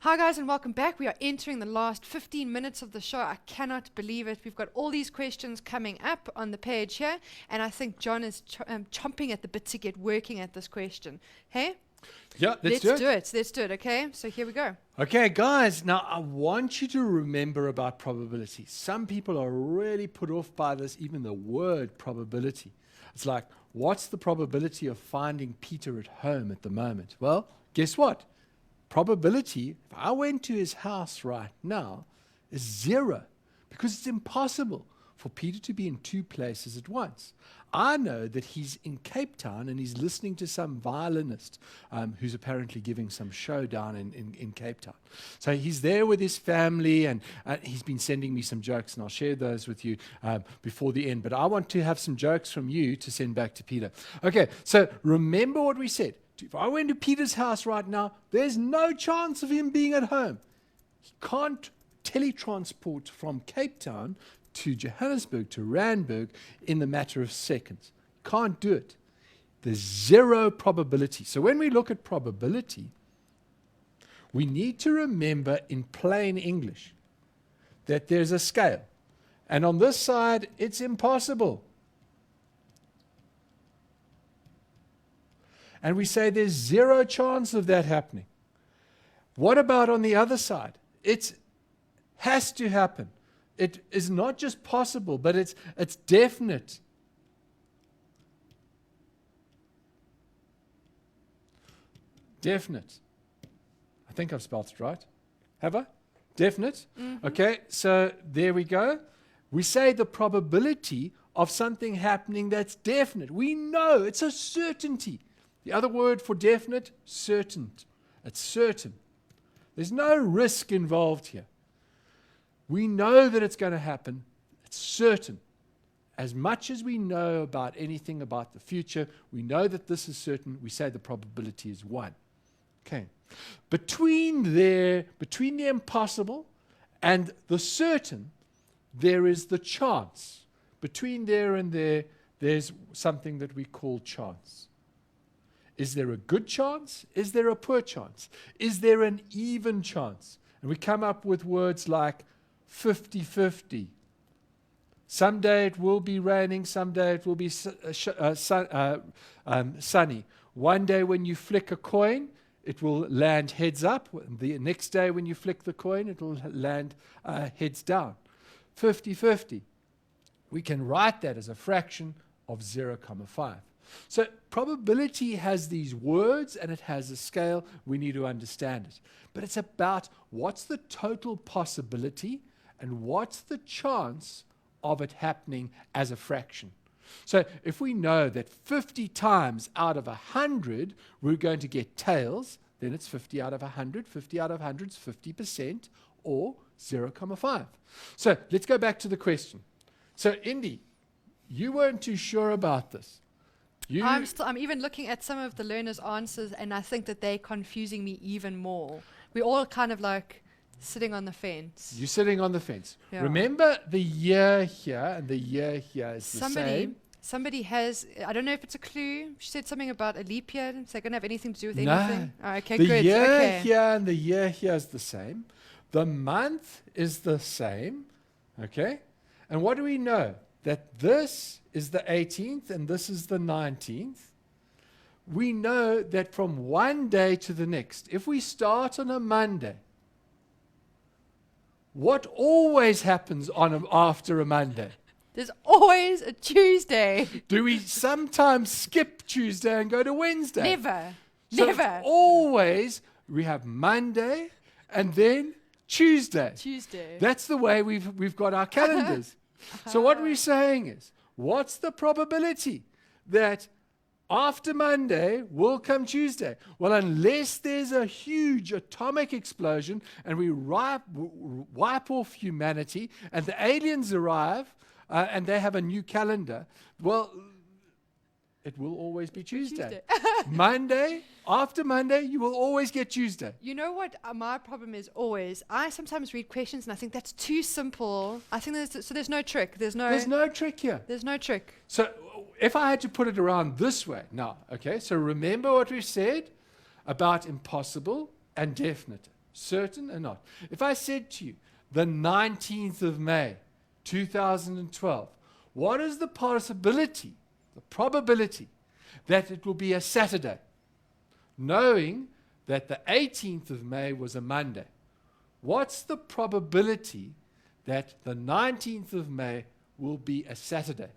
Hi guys and welcome back. We are entering the last 15 minutes of the show. I cannot believe it. We've got all these questions coming up on the page here, and I think John is chomping at the bit to get working at this question. Hey? Yeah, let's do it. Let's do it, okay? So here we go. Okay, guys, now I want you to remember about probability. Some people are really put off by this, even the word probability. It's like, what's the probability of finding Peter at home at the moment? Well, guess what? Probability, if I went to his house right now, is 0, because it's impossible for Peter to be in 2 places at once. I know that he's in Cape Town and he's listening to some violinist who's apparently giving some show down in Cape Town. So he's there with his family, and he's been sending me some jokes, and I'll share those with you before the end. But I want to have some jokes from you to send back to Peter. Okay, so remember what we said. If I went to Peter's house right now, there's no chance of him being at home. He can't teletransport from Cape Town to Johannesburg, to Randburg, in the matter of seconds. Can't do it. There's 0 probability. So when we look at probability, we need to remember in plain English that there's a scale. And on this side, it's impossible. And we say there's 0 chance of that happening. What about on the other side? It has to happen. It is not just possible, but it's definite. Definite. I think I've spelled it right. Have I? Definite? Mm-hmm. Okay, so there we go. We say the probability of something happening that's definite. We know it's a certainty. The other word for definite, certain. It's certain. There's no risk involved here. We know that it's going to happen. It's certain. As much as we know about anything about the future, we know that this is certain. We say the probability is 1. Okay. Between the impossible and the certain, there is the chance. Between there and there, there's something that we call chance. Is there a good chance? Is there a poor chance? Is there an even chance? And we come up with words like 50-50. Someday it will be raining, someday it will be sunny. One day when you flick a coin, it will land heads up. The next day when you flick the coin, it will land heads down. 50-50. We can write that as a fraction of 0.5. So probability has these words and it has a scale. We need to understand it. But it's about what's the total possibility and what's the chance of it happening as a fraction. So if we know that 50 times out of 100 we're going to get tails, then it's 50 out of 100. 50 out of 100 is 50%, or 0.5. So let's go back to the question. So Indy, you weren't too sure about this. I'm even looking at some of the learners' answers, and I think that they're confusing me even more. We're all kind of like sitting on the fence. You're sitting on the fence. Yeah. Remember the year here and the year here is the same. Somebody has, I don't know if it's a clue. She said something about a leap year. Is that going to have anything to do with anything? Oh, okay, the good. The year okay. here and the year here is the same. The month is the same. Okay? And what do we know? That this is the 18th and this is the 19th. We know that from one day to the next, if we start on a Monday, what always happens after a Monday? There's always a Tuesday. Do we sometimes skip Tuesday and go to Wednesday? Never. So Never. Always we have Monday and then Tuesday. Tuesday. That's the way we've got our calendars. So what we're saying is, what's the probability that after Monday will come Tuesday? Well, unless there's a huge atomic explosion and we wipe off humanity and the aliens arrive and they have a new calendar, well, it will always be Tuesday. Monday, after Monday, you will always get Tuesday. You know what my problem is always? I sometimes read questions and I think that's too simple. I think there's no trick. There's no trick here. There's no trick. So if I had to put it around this way now, okay, so remember what we said about impossible and definite. certain or not? If I said to you, the 19th of May, 2012, what is the possibility, the probability, that it will be a Saturday, knowing that the 18th of May was a Monday? What's the probability that the 19th of May will be a Saturday?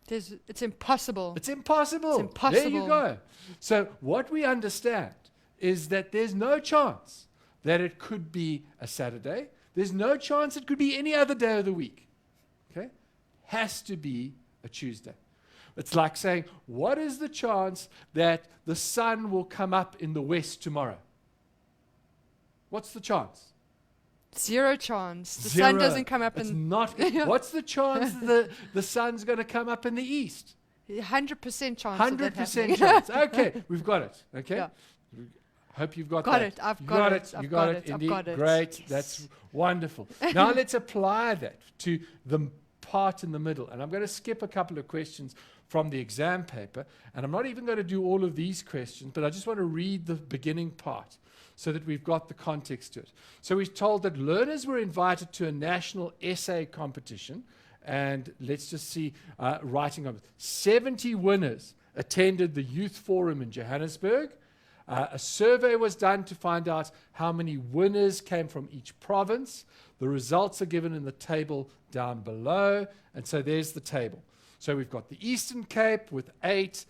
It's impossible. It's impossible. It's impossible. There you go. So what we understand is that there's no chance that it could be a Saturday. There's no chance it could be any other day of the week. Okay? Has to be a Tuesday. It's like saying, what is the chance that the sun will come up in the west tomorrow? What's the chance? Zero chance. The Zero. sun doesn't come up It's in not. What's the chance that the sun's going to come up in the east? 100% chance. of that 100% happening. chance. Okay, we've got it. Okay. Yeah. Hope you've got Got that. it. I've You got it. You I've got got it. it. I've Indeed. got it. Great. Yes. That's wonderful. Now let's apply that to the part in the middle. And I'm going to skip a couple of questions from the exam paper. And I'm not even going to do all of these questions, but I just want to read the beginning part so that we've got the context to it. So we're told that learners were invited to a national essay competition. And let's just see, writing of it. 70 winners attended the Youth Forum in Johannesburg. A survey was done to find out how many winners came from each province. The results are given in the table down below. And so there's the table. So we've got the Eastern Cape with 8,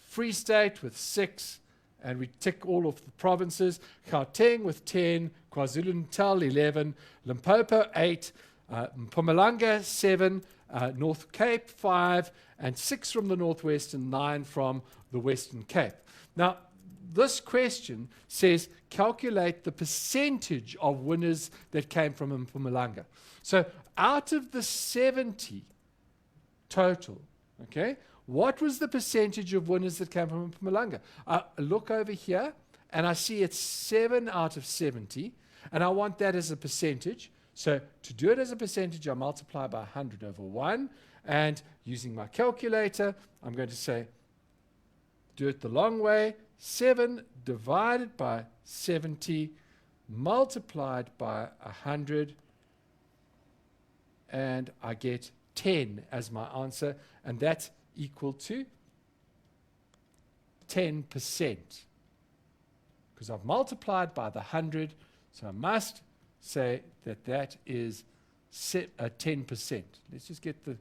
Free State with 6, and we tick all of the provinces. Gauteng with 10, KwaZulu-Natal 11, Limpopo 8, Mpumalanga 7, North Cape 5, and 6 from the Northwest and 9 from the Western Cape. Now, this question says calculate the percentage of winners that came from Mpumalanga. So out of the 70 total, okay, what was the percentage of winners that came from Mpumalanga? I look over here and I see it's 7 out of 70, and I want that as a percentage. So to do it as a percentage, I multiply by 100 over 1, and using my calculator, I'm going to say, do it the long way, 7 divided by 70 multiplied by 100, and I get 10 as my answer, and that's equal to 10%. Because I've multiplied by the 100, so I must say that that is 10%. Let's just get the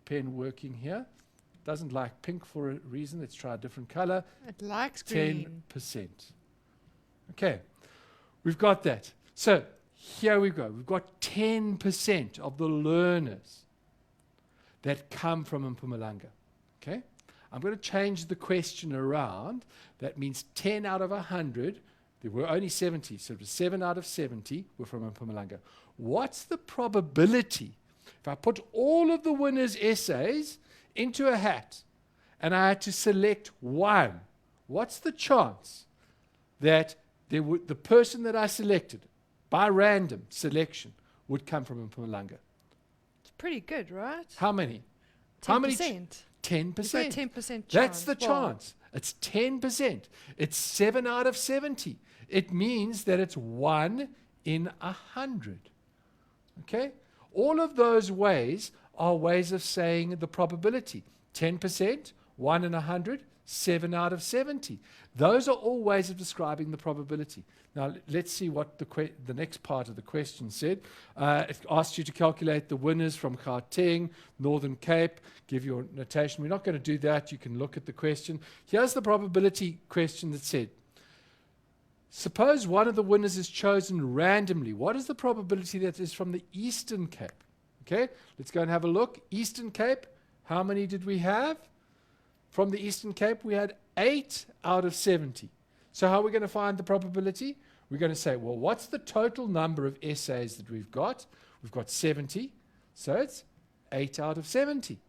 pen working here. Doesn't like pink for a reason. Let's try a different color. It likes green. 10%. Okay, we've got that. So here we go. We've got 10% of the learners that come from Mpumalanga. Okay, I'm going to change the question around. That means 10 out of 100. There were only 70, so it was 7 out of 70 were from Mpumalanga. What's the probability if I put all of the winners' essays into a hat and I had to select one? What's the chance that the person that I selected by random selection would come from Mpumalanga? It's pretty good, right? How many? 10%. How many? 10%. 10%. 10% chance. That's the Well, chance. It's 10%. It's 7 out of 70. It means that it's 1 in 100. Okay? All of those ways are ways of saying the probability. 10%, 1 in 100, 7 out of 70. Those are all ways of describing the probability. Now, let's see what the next part of the question said. It asked you to calculate the winners from Gauteng, Northern Cape, give your notation. We're not going to do that. You can look at the question. Here's the probability question that said, suppose one of the winners is chosen randomly. What is the probability that is from the Eastern Cape? Okay, let's go and have a look. Eastern Cape, how many did we have? From the Eastern Cape, we had 8 out of 70. So how are we going to find the probability? We're going to say, well, what's the total number of essays that we've got? We've got 70, so it's 8 out of 70.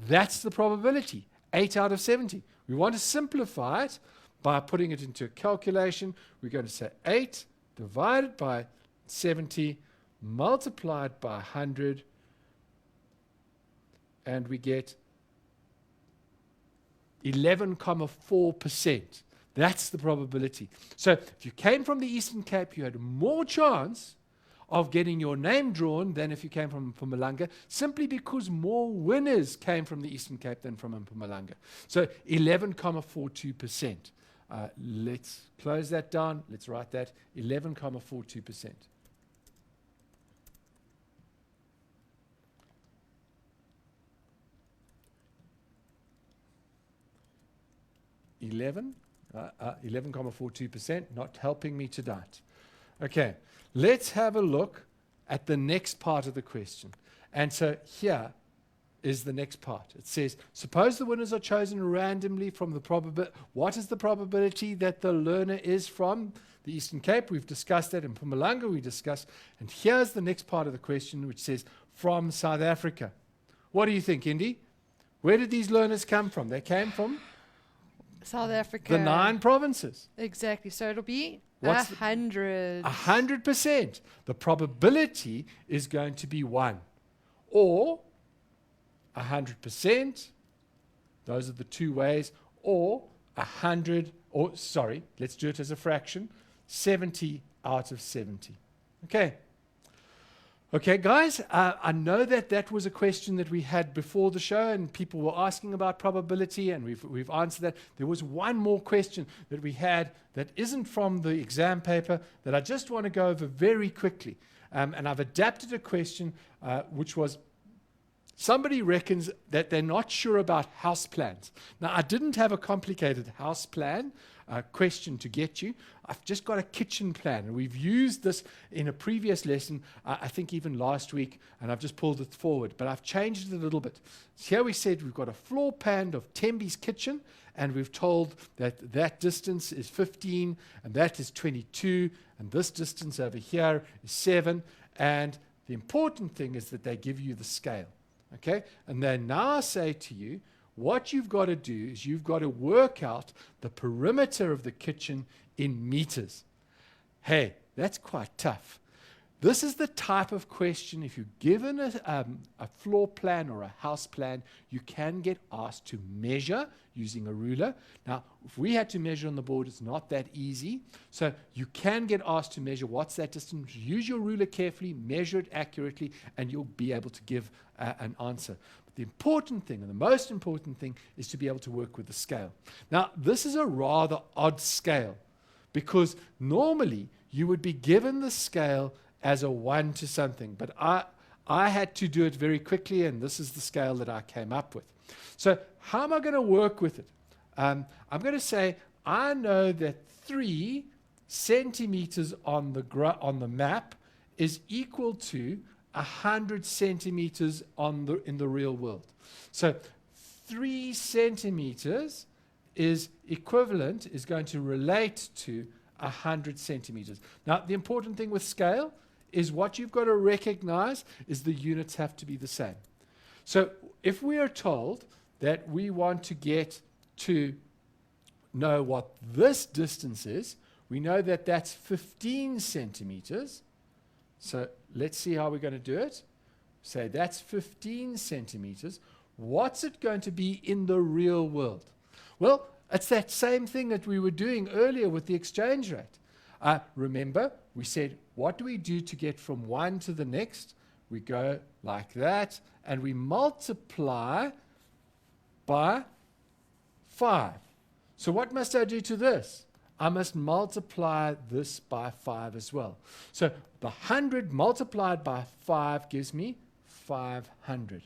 That's the probability, 8 out of 70. We want to simplify it by putting it into a calculation. We're going to say 8 divided by 70 multiplied by 100, and we get 11.4%. That's the probability. So if you came from the Eastern Cape, you had more chance of getting your name drawn than if you came from Mpumalanga, simply because more winners came from the Eastern Cape than from Mpumalanga. So 11.42%. Let's close that down. Let's write that, 11.42%. 11.42%, not helping me tonight. Okay, let's have a look at the next part of the question. And so here is the next part. It says, suppose the winners are chosen randomly from the probability. What is the probability that the learner is from the Eastern Cape? We've discussed that. In Mpumalanga we discussed. And here's the next part of the question, which says, from South Africa. What do you think, Indy? Where did these learners come from? They came from South Africa. the 9 provinces. Exactly. So it'll be What's 100. 100%. The probability is going to be 1. Or 100%. Those are the two ways. Or 100, or sorry, let's do it as a fraction. 70 out of 70. Okay. Okay, guys, I know that was a question that we had before the show, and people were asking about probability, and we've answered that. There was one more question that we had that isn't from the exam paper that I just want to go over very quickly. And I've adapted a question which was, somebody reckons that they're not sure about house plans. Now, I didn't have a complicated house plan question to get you. I've just got a kitchen plan, and we've used this in a previous lesson, I think even last week, and I've just pulled it forward, but I've changed it a little bit. So here we said we've got a floor plan of Tembi's kitchen, and we've told that that distance is 15, and that is 22, and this distance over here is 7, and the important thing is that they give you the scale. Okay, and they now say to you, what you've got to do is you've got to work out the perimeter of the kitchen in meters. Hey, that's quite tough. This is the type of question, if you're given a floor plan or a house plan, you can get asked to measure using a ruler. Now, if we had to measure on the board, it's not that easy. So you can get asked to measure what's that distance. Use your ruler carefully, measure it accurately, and you'll be able to give an answer. But the important thing, and the most important thing, is to be able to work with the scale. Now, this is a rather odd scale, because normally you would be given the scale as a 1 to something. But I had to do it very quickly, and this is the scale that I came up with. So how am I going to work with it? I'm going to say I know that 3 centimeters on the map is equal to 100 centimeters in the real world. So 3 centimeters is going to relate to 100 centimeters. Now, the important thing with scale is what you've got to recognize is the units have to be the same. So if we are told that we want to get to know what this distance is, we know that that's 15 centimeters. So let's see how we're going to do it. Say that's 15 centimeters. What's it going to be in the real world? Well, it's that same thing that we were doing earlier with the exchange rate. Remember, we said, what do we do to get from one to the next? We go like that, and we multiply by 5. So what must I do to this? I must multiply this by 5 as well. So the 100 multiplied by 5 gives me 500.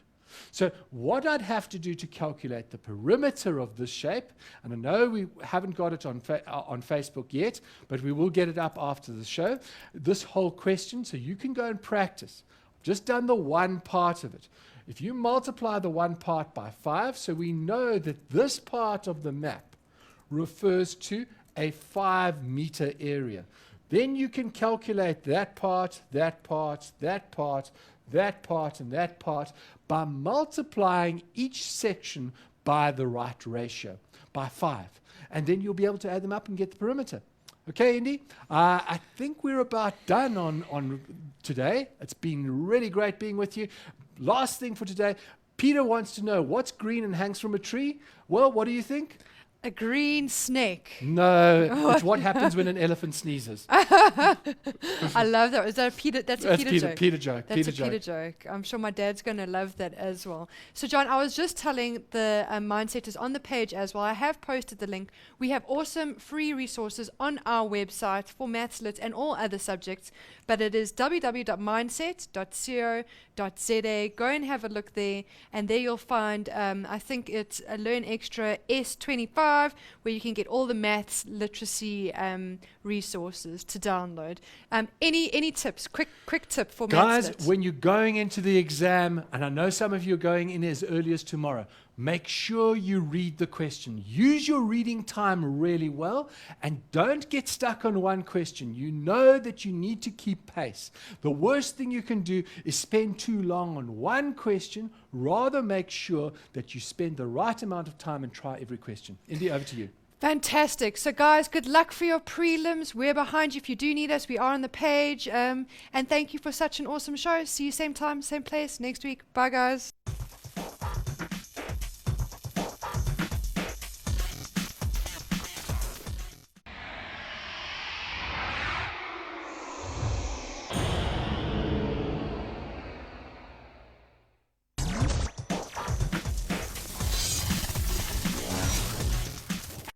So what I'd have to do to calculate the perimeter of this shape, and I know we haven't got it on Facebook yet, but we will get it up after the show, this whole question, so you can go and practice. I've just done the one part of it. If you multiply the one part by 5, so we know that this part of the map refers to a 5-meter area. Then you can calculate that part, that part, that part, that part, and that part by multiplying each section by the right ratio, by 5. And then you'll be able to add them up and get the perimeter. Okay, Indy? I think we're about done on today. It's been really great being with you. Last thing for today, Peter wants to know what's green and hangs from a tree. Well, what do you think? A green snake. No, it's what happens when an elephant sneezes. I love that. Is that a Peter? That's a That's Peter joke. Peter joke. That's a Peter joke. I'm sure my dad's going to love that as well. So, John, I was just telling the mindsetters on the page as well. I have posted the link. We have awesome free resources on our website for Maths Lit and all other subjects, but it is www.mindset.co.za. Go and have a look there, and there you'll find, I think it's a Learn Extra S25, where you can get all the maths literacy resources to download. Any tips? Quick tip for Maths Lit. Guys, when you're going into the exam, and I know some of you are going in as early as tomorrow, make sure you read the question. Use your reading time really well, and don't get stuck on one question. You know that you need to keep pace. The worst thing you can do is spend too long on one question. Rather make sure that you spend the right amount of time and try every question. Indy, over to you. Fantastic. So, guys, good luck for your prelims. We're behind you. If you do need us, we are on the page. And thank you for such an awesome show. See you same time, same place next week. Bye, guys.